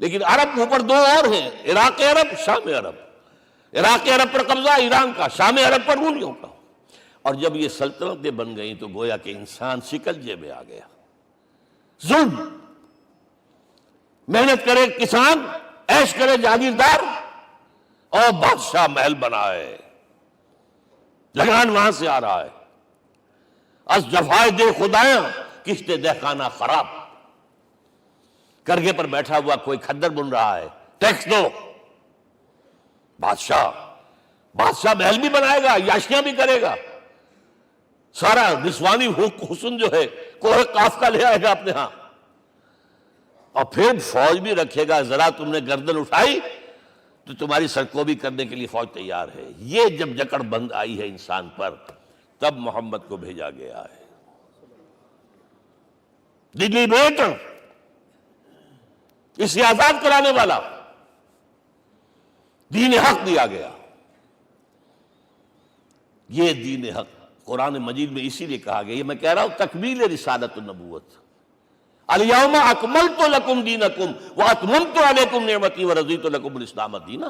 لیکن عرب اوپر دو اور ہیں، عراق عرب، شام عرب۔ عراق عرب پر قبضہ ایران کا، شام عرب پر رومیوں کا۔ اور جب یہ سلطنتیں بن گئیں تو گویا کہ انسان شکنجے میں آ گیا۔ ظلم، محنت کرے کسان، عیش کرے جاگیردار، اور بادشاہ محل بنائے، لگان وہاں سے آ رہا ہے۔ از جفائے دے خدایاں کشتے دہ خانہ خراب۔ کرگے پر بیٹھا ہوا کوئی کھدر بن رہا ہے، ٹیکس دو۔ بادشاہ محل بھی بنائے گا، یاشیاں بھی کرے گا، سارا نسوانی حسن جو ہے کوہ قاف کا لے آئے گا اپنے ہاں، اور پھر فوج بھی رکھے گا۔ ذرا تم نے گردن اٹھائی تو تمہاری سرکوبی کرنے کے لیے فوج تیار ہے۔ یہ جب جکڑ بند آئی ہے انسان پر، تب محمد کو بھیجا گیا ہے۔ دلی بیٹ، اسے آزاد کرانے والا، دین حق دیا گیا۔ یہ دین حق قرآن مجید میں اسی لیے کہا گیا، یہ میں کہہ رہا ہوں تکمیل رسالت النبوت۔ الیوم اکملت لکم دینکم واتممت علیکم نعمتی ورضیت لکم الاسلام دینا۔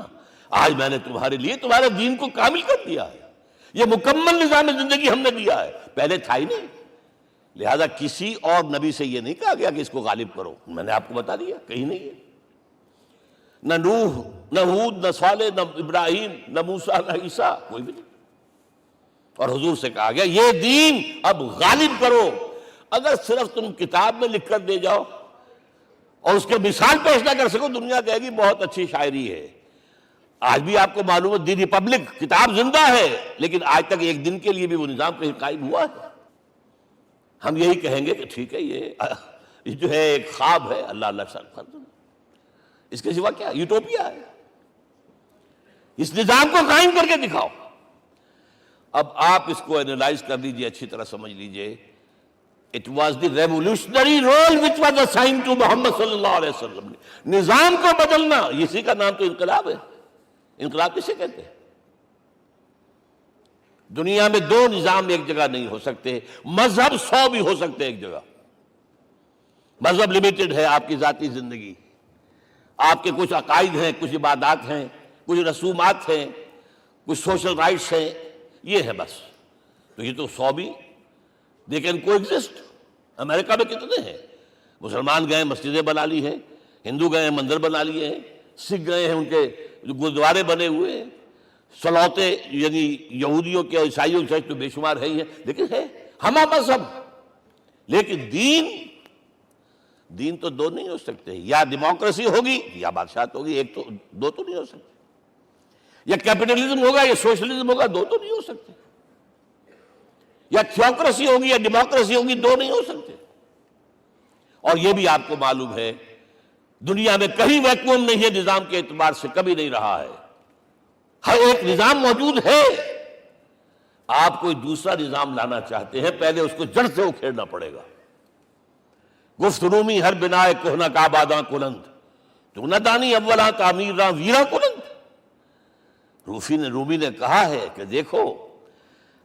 آج میں نے تمہارے لیے تمہارے دین کو کامل کر دیا ہے، یہ مکمل نظام زندگی ہم نے دیا ہے، پہلے تھا ہی نہیں۔ لہذا کسی اور نبی سے یہ نہیں کہا گیا کہ اس کو غالب کرو، میں نے آپ کو بتا دیا کہیں نہیں ہے۔ نہ نوح، نہ ہود، نہ صالح، نہ ابراہیم، نہ موسیٰ، نہ عیسیٰ، کوئی بھی نہیں۔ اور حضور سے کہا گیا یہ دین اب غالب کرو۔ اگر صرف تم کتاب میں لکھ کر دے جاؤ اور اس کے مثال پیش نہ کر سکو، دنیا کہے گی بہت اچھی شاعری ہے۔ آج بھی آپ کو معلوم ہے دی ریپبلک کتاب زندہ ہے، لیکن آج تک ایک دن کے لیے بھی وہ نظام کہیں قائم ہوا ہے؟ ہم یہی کہیں گے کہ ٹھیک ہے، یہ جو ہے ایک خواب ہے، اللہ اللہ فرض، اس کے سوا کیا یوٹوپیا ہے؟ اس نظام کو قائم کر کے دکھاؤ۔ اب آپ اس کو اینالائز کر لیجئے، اچھی طرح سمجھ لیجئے۔ It was the revolutionary role which was assigned to محمد صلی اللہ علیہ وسلم۔ نظام کو بدلنا، اسی کا نام تو انقلاب ہے۔ انقلاب کسے کہتے ہیں؟ دنیا میں دو نظام ایک جگہ نہیں ہو سکتے، مذہب 100 بھی ہو سکتے ایک جگہ۔ مذہب لمیٹڈ ہے، آپ کی ذاتی زندگی، آپ کے کچھ عقائد ہیں، کچھ عبادات ہیں، کچھ رسومات ہیں، کچھ سوشل رائٹس ہیں، یہ ہے بس۔ تو یہ تو 100 بھی they can coexist۔ امریکہ میں کتنے ہیں؟ مسلمان گئے مسجدیں بنا لی ہیں، ہندو گئے ہیں مندر بنا لیے ہیں، سکھ گئے ہیں ان کے گردوارے بنے ہوئے ہیں، سلوتے یعنی یہودیوں کے عیسائیوں کے تو بے شمار ہے ہی ہیں، لیکن ہے ہمہ مذہب۔ لیکن دین تو دو نہیں ہو سکتے، یا ڈیموکریسی ہوگی یا بادشاہت ہوگی، ایک تو دو تو نہیں ہو سکتے۔ یا کیپٹلزم ہوگا یا سوشلزم ہوگا، دو تو نہیں ہو سکتے۔ یا تھیوکریسی ہوگی یا ڈیموکریسی ہوگی، دو نہیں ہو سکتے۔ اور یہ بھی آپ کو معلوم ہے دنیا میں کہیں ویکوم نہیں ہے، نظام کے اعتبار سے کبھی نہیں رہا ہے، ہر ایک نظام موجود ہے۔ آپ کوئی دوسرا نظام لانا چاہتے ہیں، پہلے اس کو جڑ سے اکھیڑنا پڑے گا۔ گفت رومی ہر بنائے کوہنا کا آباداں کلند، تو نہ دانی اولاں تعمیر راں ویراں کلند۔ رومی نے کہا ہے کہ دیکھو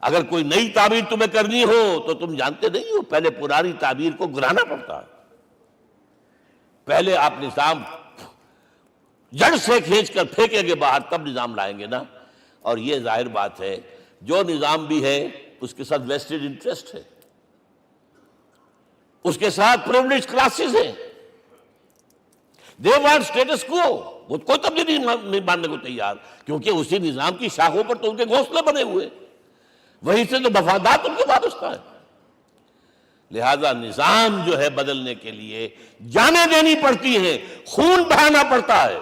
اگر کوئی نئی تعمیر تمہیں کرنی ہو تو تم جانتے نہیں ہو پہلے پرانی تعمیر کو گرانا پڑتا ہے، پہلے آپ نظام جڑ سے کھینچ کر پھینکیں گے باہر، تب نظام لائیں گے نا۔ اور یہ ظاہر بات ہے جو نظام بھی ہے اس کے ساتھ ویسٹڈ انٹرسٹ ہے، اس کے ساتھ پریولیجڈ کلاسز ہیں، دے وانٹ اسٹیٹس کو، وہ کوئی تبدیلی نہیں ماننے کو تیار، کیونکہ اسی نظام کی شاخوں پر تو ان کے گھونسلے بنے ہوئے، وہیں سے تو مفادات ان کے وابستہ ہے۔ لہذا نظام جو ہے بدلنے کے لیے جانیں دینی پڑتی ہیں، خون بہانا پڑتا ہے،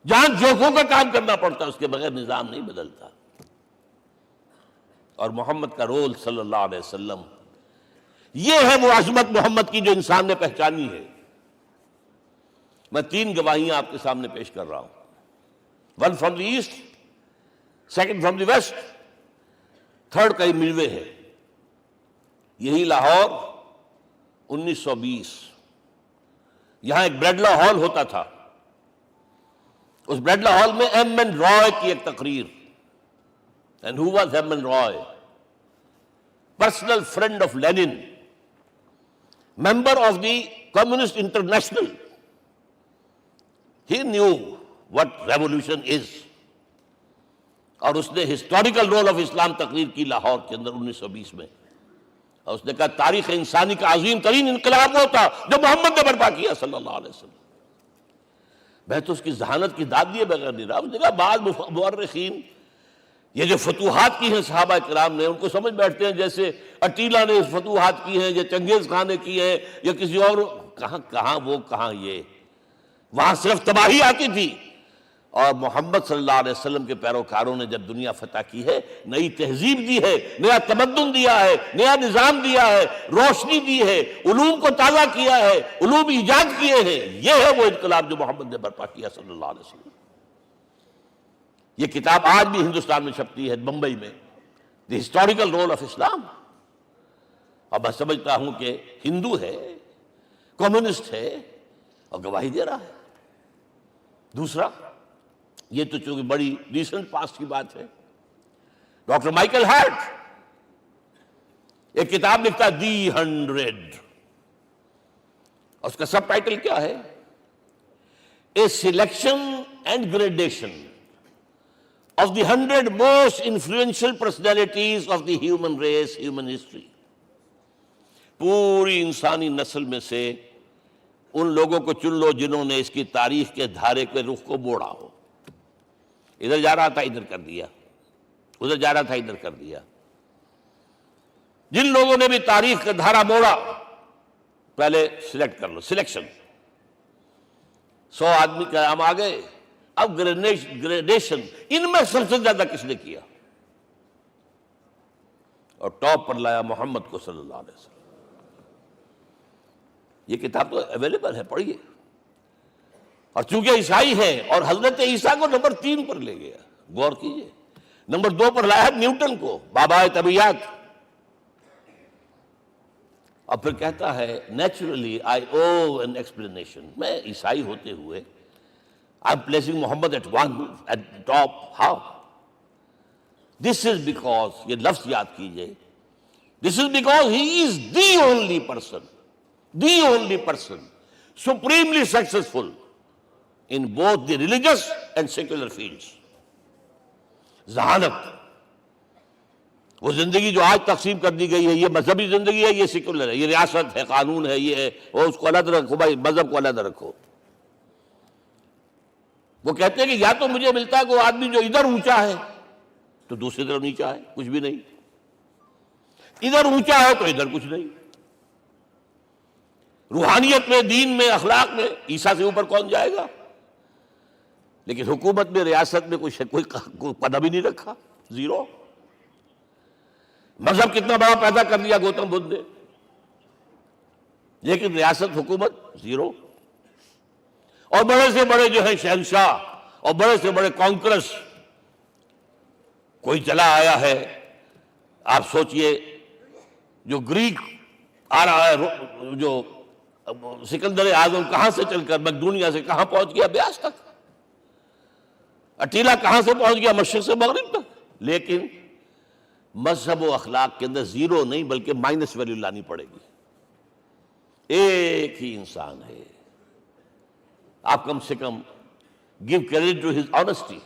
جان جوکھوں کا کام کرنا پڑتا ہے، اس کے بغیر نظام نہیں بدلتا۔ اور محمد کا رول صلی اللہ علیہ وسلم، یہ ہے وہ عظمت محمد کی جو انسان نے پہچانی ہے۔ میں 3 گواہیاں آپ کے سامنے پیش کر رہا ہوں، 1 from the east, 2 from the west, 3 کئی ملوے ہے۔ یہی لاہور 1920، یہاں ایک بریڈلا ہال ہوتا تھا، اس بریڈلا ہال میں ایم این رائے کی ایک تقریر۔ And who was M N Roy? Personal friend of Lenin, member of the Communist International, He knew what revolution is. اور اس نے ہسٹوریکل رول آف اسلام تقریر کی لاہور کے اندر 1920 میں، اور اس نے کہا تاریخ انسانی کا عظیم ترین انقلاب وہ تھا جو محمد نے برپا کیا صلی اللہ علیہ وسلم۔ میں تو اس کی ذہانت کی داد دیے بغیر نہیں رہا۔ اس نے کہا بعض مورخین یہ جو فتوحات کی ہیں صحابہ کرام نے، ان کو سمجھ بیٹھتے ہیں جیسے اٹیلا نے فتوحات کی ہیں یا چنگیز خان نے کی ہے یا کسی اور، کہاں وہ کہاں یہ، وہاں صرف تباہی آتی تھی، اور محمد صلی اللہ علیہ وسلم کے پیروکاروں نے جب دنیا فتح کی ہے، نئی تہذیب دی ہے، نیا تمدن دیا ہے، نیا نظام دیا ہے، روشنی دی ہے، علوم کو تازہ کیا ہے، علوم ایجاد کیے ہیں۔ یہ ہے وہ انقلاب جو محمد نے برپا کیا صلی اللہ علیہ وسلم۔ یہ کتاب آج بھی ہندوستان میں چھپتی ہے، بمبئی میں، دی ہسٹوریکل رول آف اسلام۔ اور میں سمجھتا ہوں کہ ہندو ہے، کمیونسٹ ہے، اور گواہی دے رہا ہے۔ دوسرا، یہ تو چونکہ بڑی ریسنٹ پاسٹ کی بات ہے، ڈاکٹر مائیکل ہارٹ ایک کتاب لکھتا ہے دی 100، اور اس کا سب ٹائٹل کیا ہے؟ A selection and gradation of the 100 most influential personalities of the human race, human history. پوری انسانی نسل میں سے ان لوگوں کو چن لو جنہوں نے اس کی تاریخ کے دھارے کے رخ کو موڑا ہو۔ ادھر جا رہا تھا ادھر کر دیا، ادھر جا رہا تھا ادھر کر دیا۔ جن لوگوں نے بھی تاریخ کا دھارا موڑا، پہلے سلیکٹ کر لو، سلیکشن۔ 100 آدمی کا ہم آ گئے، اب گریڈیشن، ان میں سب سے زیادہ کس نے کیا، اور ٹاپ پر لایا محمد کو صلی اللہ علیہ وسلم۔ یہ کتاب تو اویلیبل ہے، پڑھیے۔ اور چونکہ عیسائی ہے اور حضرت عیسیٰ کو نمبر 3 پر لے گیا، غور کیجئے، نمبر 2 پر لایا نیوٹن کو، بابائے طبیعیات، اور پھر کہتا ہے naturally I owe an explanation. میں عیسائی ہوتے ہوئے I am placing Muhammad at top, how? This is because, یہ لفظ یاد کیجئے، this is because he is the only person supremely successful in both the religious and secular fields۔ ذہانت، وہ زندگی جو آج تقسیم کر دی گئی ہے، یہ مذہبی زندگی ہے، یہ سیکولر ہے، یہ ریاست ہے، قانون ہے، یہ ہے، وہ اس کو علیحدہ رکھو بھائی، مذہب کو علیحدہ رکھو۔ وہ کہتے ہیں کہ یا تو مجھے ملتا ہے کہ وہ آدمی جو ادھر اونچا ہے تو دوسری طرف نیچا ہے، کچھ بھی نہیں، ادھر اونچا ہے تو ادھر کچھ نہیں۔ روحانیت میں، دین میں، اخلاق میں عیسیٰ سے اوپر کون جائے گا؟ لیکن حکومت میں، ریاست میں کوئی پدہ بھی نہیں رکھا، زیرو۔ مذہب کتنا بڑا پیدا کر لیا گوتم بدھ نے، لیکن ریاست، حکومت زیرو۔ اور بڑے سے بڑے جو ہیں شہنشاہ اور بڑے سے بڑے کانکرس، کوئی چلا آیا ہے، آپ سوچئے جو گریک آ رہا ہے، جو سکندر اعظم کہاں سے چل کر مقدونیہ سے کہاں پہنچ گیا؟ بیاس تک۔ اٹیلا کہاں سے پہنچ گیا؟ مشرق سے مغرب تک۔ لیکن مذہب و اخلاق کے اندر زیرو نہیں بلکہ مائنس ویلیو لانی پڑے گی۔ ایک ہی انسان ہے، آپ کم سے کم give credit to his honesty.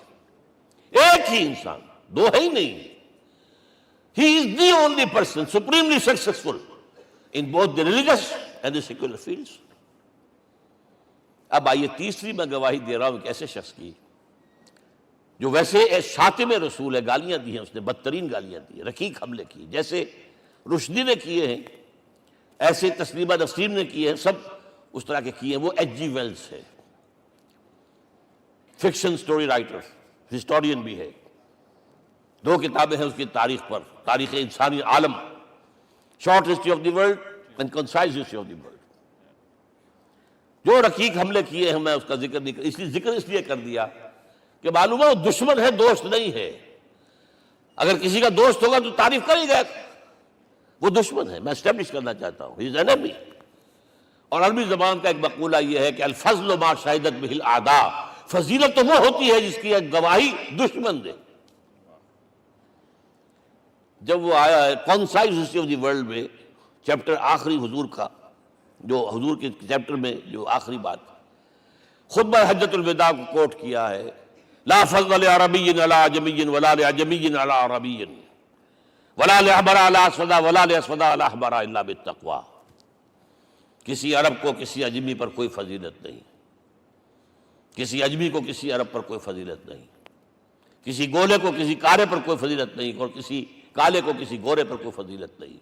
ایک ہی انسان، دو ہے ہی نہیں۔ He is the only person supremely successful in both the religious and the secular fields۔ اب آئیے تیسری میں گواہی دے رہا ہوں ایک ایسے شخص کی جو ویسے شاتم رسول ہے، گالیاں دی ہیں اس نے، بدترین گالیاں دی ہیں، رقیق حملے کی، جیسے رشدی نے کیے ہیں، ایسے تسلیمہ نسرین نے کیے ہیں، سب اس طرح کے کیے ہیں۔ وہ ایچ جی ویلز ہے، فکشن سٹوری رائٹر، ہسٹورین بھی ہے، 2 کتابیں ہیں اس کی تاریخ پر، تاریخ انسانی عالم، short history of the world and concise history of the world. جو رقیق حملے کیے ہیں میں اس کا ذکر نہیں، ذکر اس لیے کر دیا کہ معلوم ہے وہ دشمن ہے، دوست نہیں ہے۔ اگر کسی کا دوست ہوگا تو تعریف کر ہی گئے، وہ دشمن ہے، میں اسٹیبلش کرنا چاہتا ہوں، ہی از انیمی۔ اور عربی زبان کا ایک مقولہ یہ ہے کہ الفضل ما شہدت بہ الاعداء، فضیلت تو وہ ہوتی ہے جس کی ایک گواہی دشمن دے۔ جب وہ آیا ہے concise history of the world میں، چیپٹر آخری حضور کا، جو حضور کے چیپٹر میں جو آخری بات، خطبہ حجۃ الوداع کو کوٹ کیا ہے، لا فضل لعربی علی عجمی ولا لعجمی علی عربی ولا لأحمر علی اسود ولا لأسود علی احمر الا بالتقوی۔ کسی عرب کو کسی عجمی پر کوئی فضیلت نہیں، کسی عجمی کو کسی عرب پر کوئی فضیلت نہیں، کسی گولے کو کسی کارے پر کوئی فضیلت نہیں، اور کسی کالے کو کسی گورے پر کوئی فضیلت نہیں،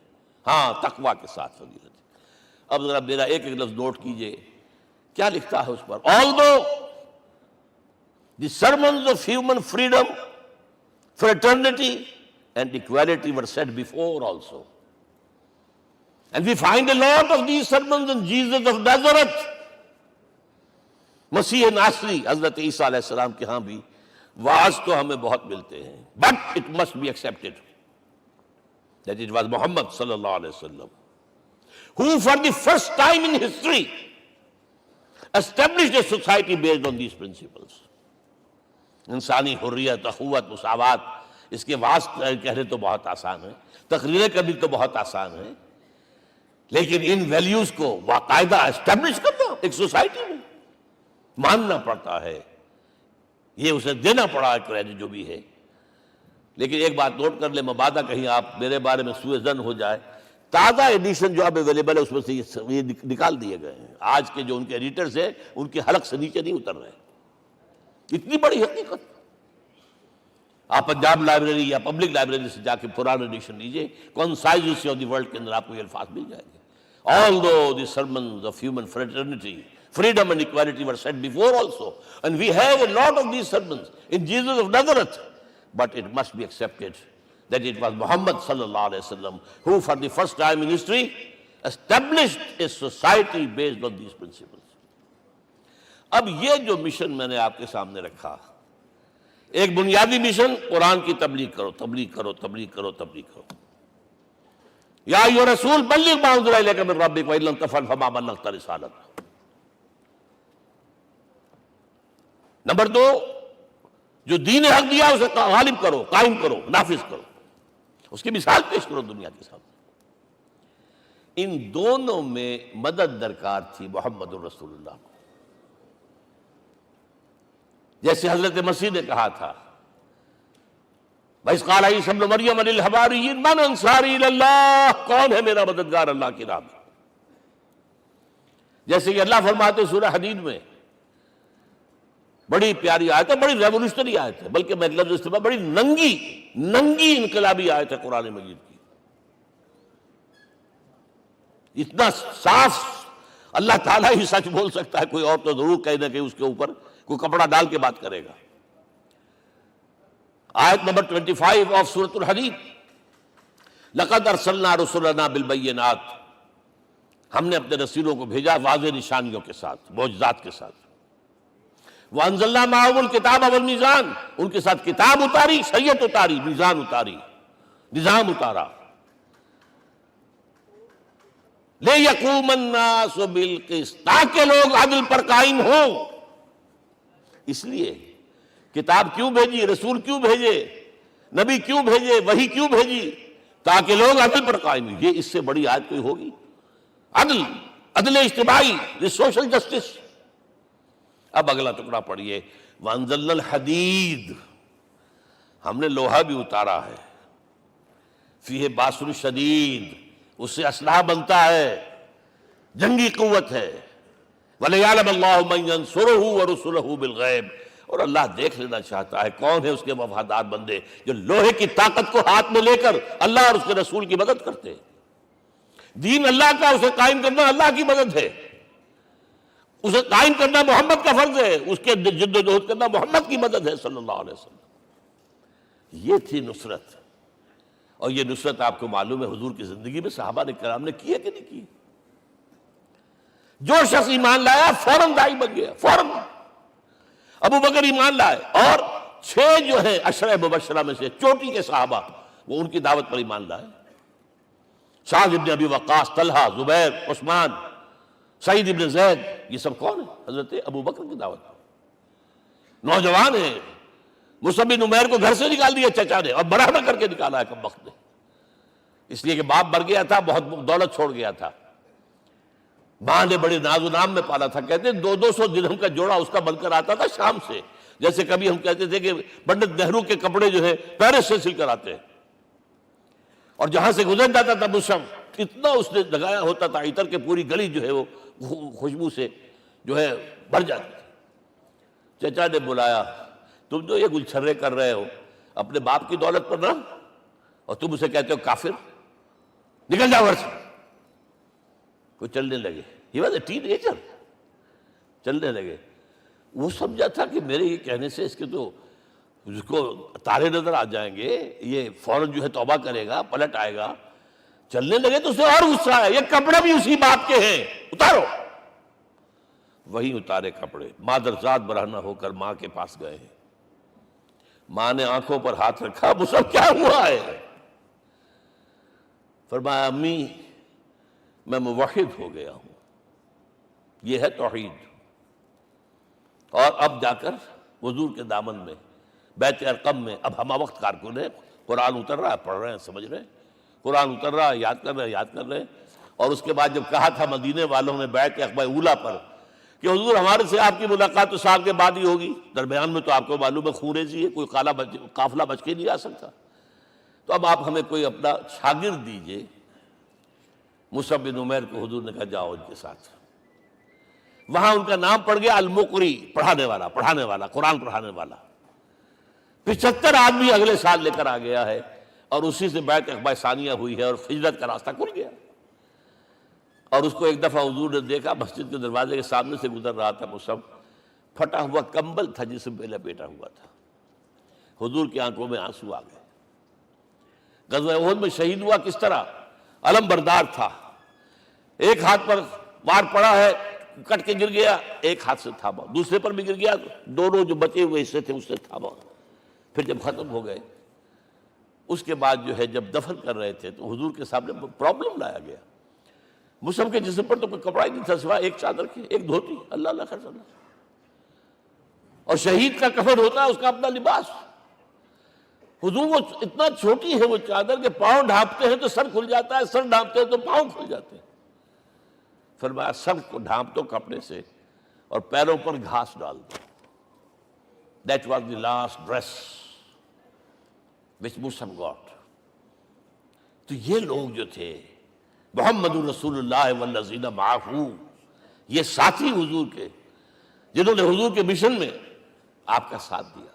ہاں تقوی کے ساتھ فضیلت ہے۔ اب ذرا میرا ایک ایک لفظ نوٹ کیجئے، کیا لکھتا ہے اس پر؟ Although the sermons of human freedom, fraternity and equality were said before also, and we find a lot of these sermons in Jesus of Nazareth، مسیح ناصری حضرت عیسیٰ علیہ السلام کے ہاں بھی واعظ تو ہمیں بہت ملتے ہیں، but it must be accepted that it was Muhammad صلی اللہ علیہ وسلم who for the first time in history established a society based on these principles۔ انسانی حریت، اخوت، مساوات، اس کے واعظ کہنے تو بہت آسان ہے، تقریریں کرنی تو بہت آسان ہے، لیکن ان ویلیوز کو باقاعدہ اسٹیبلش کرنا ایک سوسائٹی میں ماننا پڑتا ہے، یہ اسے دینا پڑا ہے کریڈٹ جو بھی ہے۔ لیکن ایک بات نوٹ کر لیں، مبادہ کہیں آپ میرے بارے میں سوء ظن ہو جائے، تازہ ایڈیشن جو اب اویلیبل ہے اس میں سے یہ نکال دیے گئے ہیں، آج کے جو ان کے ایڈیٹرز ہیں ان کے حلق سے نیچے نہیں اتر رہے، اتنی بڑی حقیقت۔ آپ پنجاب لائبریری یا پبلک لائبریری سے جا کے پرانا ایڈیشن لیجئے، concise history of the world کے اندر آپ کو یہ الفاظ مل جائیں گے۔ Although the sermons of human fraternity, freedom and equality were said before also, and we have a lot of these sermons in Jesus of Nazareth, but it must be accepted that it was Muhammad sallallahu alaihi wasallam who for the first time in history established a society based on these principles۔ اب یہ جو mission میں نے آپ کے سامنے رکھا، ایک بنیادی مشن قرآن کی تبلیغ کرو، تبلیغ کرو، تبلیغ کرو، تبلیغ کرو۔ یا ایھا رسول بلغ ما انزل الیک من ربک وان لم تفعل فما بلغت رسالتہ۔ نمبر 2، جو دین حق دیا اسے غالب کرو، قائم کرو، نافذ کرو، اس کی مثال پیش کرو دنیا کے سامنے۔ ان دونوں میں مدد درکار تھی محمد الرسول اللہ کو، جیسے حضرت مسیح نے کہا تھا، وَإِذْ قَالَ عِيسَىٰ ابْنُ مَرْيَمَ لِلْحَوَارِيِّينَ مَنْ أَنصَارِي إِلَى اللَّهِ، کون ہے میرا مددگار اللہ کی راہ میں؟ جیسے کہ اللہ فرماتے ہیں سورہ حدید میں، بڑی پیاری آیت ہے، بڑی ریولوشنری آیت ہے، بلکہ میں لفظ استعمال، بڑی ننگی انقلابی آیت ہے قرآن مجید کی۔ اتنا صاف اللہ تعالیٰ ہی سچ بول سکتا ہے، کوئی اور تو ضرور کہیں نہ کہیں اس کے اوپر کوئی کپڑا ڈال کے بات کرے گا۔ آیت نمبر 25 آف سورۃ الحدید، لقد ارسلنا رسلنا بالبینات، ہم نے اپنے رسولوں کو بھیجا واضح نشانیوں کے ساتھ، معجزات کے ساتھ۔ وانزلنا معهم الکتاب والمیزان، ان کے ساتھ کتاب اتاری، شریعت اتاری، میزان اتاری، نظام اتارا۔ لِیَقُومَ النَّاسُ بِالْقِسْطِ، تاکہ لوگ عدل پر قائم ہوں۔ اس لیے کتاب کیوں بھیجی، رسول کیوں بھیجے، نبی کیوں بھیجے، وحی کیوں بھیجی؟ تاکہ لوگ عدل پر قائم ہوں۔ یہ اس سے بڑی آیت کوئی ہوگی؟ عدل اجتماعی، سوشل جسٹس۔ اب اگلا ٹکڑا پڑھیے، وَأَنزَلْنَا الْحَدِيدَ، ہم نے لوہا بھی اتارا ہے، فِيهِ بَأْسٌ شَدِيدٌ، اس سے اسلحہ بنتا ہے، جنگی قوت ہے۔ وَلِيَعْلَمَ اللَّهُ مَن يَنصُرُهُ وَرُسُلَهُ بِالْغَيْبِ، اور اللہ دیکھ لینا چاہتا ہے کون ہے اس کے وفادار بندے جو لوہے کی طاقت کو ہاتھ میں لے کر اللہ اور اس کے رسول کی مدد کرتے ہیں۔ دین اللہ کا، اسے قائم کرنا اللہ کی مدد ہے، اسے قائم کرنا محمد کا فرض ہے، اس کے جد و جہد کرنا محمد کی مدد ہے صلی اللہ علیہ وسلم۔ یہ تھی نصرت، اور یہ نصرت آپ کو معلوم ہے حضور کی زندگی میں صحابہ کرام نے کی ہے کہ نہیں کی؟ جو شخص ایمان لایا فوراً داعی بن گیا، فوراً۔ ابو بکر ایمان لائے، اور 6 جو ہیں عشرہ مبشرہ میں سے چوٹی کے صحابہ، وہ ان کی دعوت پر ایمان لائے۔ سعد ابن ابی وقاص، طلحہ، زبیر، عثمان، سعید ابن زید، یہ سب کون ہیں؟ حضرت ابو بکر کی دعوت پر۔ نوجوان ہیں، مصعب بن عمیر کو گھر سے نکال دیا چچا نے، اور برہنہ کر کے نکالا ہے کم وقت نے، اس لیے کہ باپ مر گیا تھا، بہت دولت چھوڑ گیا تھا۔ ماں نے بڑے ناز و نام میں پالا تھا، کہتے 200 درہم کا جوڑا اس کا بن کر آتا تھا شام سے، جیسے کبھی ہم کہتے تھے کہ پنڈت نہرو کے کپڑے جو ہے پیرس سے سل کر آتے ہیں، اور جہاں سے گزر جاتا تھا مصعب اتنا اس نے لگایا ہوتا تھا عطر کہ پوری گلی جو ہے وہ خوشبو سے جو ہے بھر جاتی تھی۔ چچا نے بلایا، تم جو یہ گلچھرے کر رہے ہو اپنے باپ کی دولت پر نہ، اور تم اسے کہتے ہو کافر، نکل جاؤ گھر سے۔ وہ چلنے لگے، یہ بات ہے ٹین ایجر، چلنے لگے۔ وہ سمجھا تھا کہ میرے یہ کہنے سے اس کے تو اس کو تارے نظر آ جائیں گے، یہ فوراً جو ہے توبہ کرے گا، پلٹ آئے گا۔ چلنے لگے تو اسے اور غصہ آیا، یہ کپڑے بھی اسی باپ کے ہیں، اتارو۔ وہی اتارے کپڑے، مادرزاد برہنہ ہو کر ماں کے پاس گئے ہیں۔ ماں نے آنکھوں پر ہاتھ رکھا، مصعب کیا ہوا ہے؟ فرمایا امی میں موحد ہو گیا ہوں، یہ ہے توحید۔ اور اب جا کر حضور کے دامن میں بیت ارقم میں اب ہمہ وقت کارکن ہے، قرآن اتر رہا ہے، پڑھ رہے ہیں، سمجھ رہے ہیں، قرآن اتر رہا ہے، یاد کر رہے ہیں، یاد کر رہے ہیں۔ اور اس کے بعد جب کہا تھا مدینے والوں نے بیعت عقبہ اولیٰ پر کہ حضور ہمارے سے آپ کی ملاقات تو سال کے بعد ہی ہوگی، درمیان میں تو آپ کو معلوم ہے خوریزی ہے، کوئی قافلہ بچ کے نہیں آ سکتا، تو اب آپ ہمیں کوئی اپنا شاگرد دیجئے۔ مصعب بن عمیر کو حضور نے کہا جاؤ ان کے ساتھ۔ وہاں ان کا نام پڑ گیا المقری، پڑھانے والا، قرآن پڑھانے والا۔ 75 آدمی اگلے سال لے کر آ گیا ہے، اور اسی سے بیعت عقبہ ثانیہ ہوئی ہے، اور ہجرت کا راستہ کھل گیا۔ اور اس کو ایک دفعہ حضور نے دیکھا، مسجد کے دروازے کے سامنے سے گزر رہا تھا مصعب، پھٹا ہوا کمبل تھا جسم پہ لپیٹا ہوا تھا۔ حضور کی آنکھوں میں آنسو آ گئے۔ غزوہ احد میں شہید ہوا کس طرح؟ علم بردار تھا، ایک ہاتھ پر وار پڑا ہے، کٹ کے گر گیا، ایک ہاتھ سے تھاما، دوسرے پر بھی گر گیا، دونوں جو بچے ہوئے حصے تھے اس سے تھاما۔ پھر جب ختم ہو گئے، اس کے بعد جو ہے جب دفن کر رہے تھے تو حضور کے سامنے پرابلم لایا گیا۔ مصعب کے جسم پر تو کوئی کپڑا ہی نہیں تھا سوائے ایک چادر کے، ایک دھوتی، اللہ اللہ خیر اللہ۔ اور شہید کا کفن ہوتا ہے اس کا اپنا لباس۔ حضور وہ اتنا چھوٹی ہے وہ چادر کہ پاؤں ڈھانپتے ہیں تو سر کھل جاتا ہے، سر ڈھانپتے ہیں تو پاؤں کھل جاتے ہیں۔ فرمایا سر کو ڈھانپ دو کپڑے سے اور پیروں پر گھاس ڈال دو۔ That was the last dress which Mus'ab got۔ تو یہ لوگ جو تھے محمد رسول اللہ والذین معہ، یہ ساتھی حضور کے، جنہوں نے حضور کے مشن میں آپ کا ساتھ دیا۔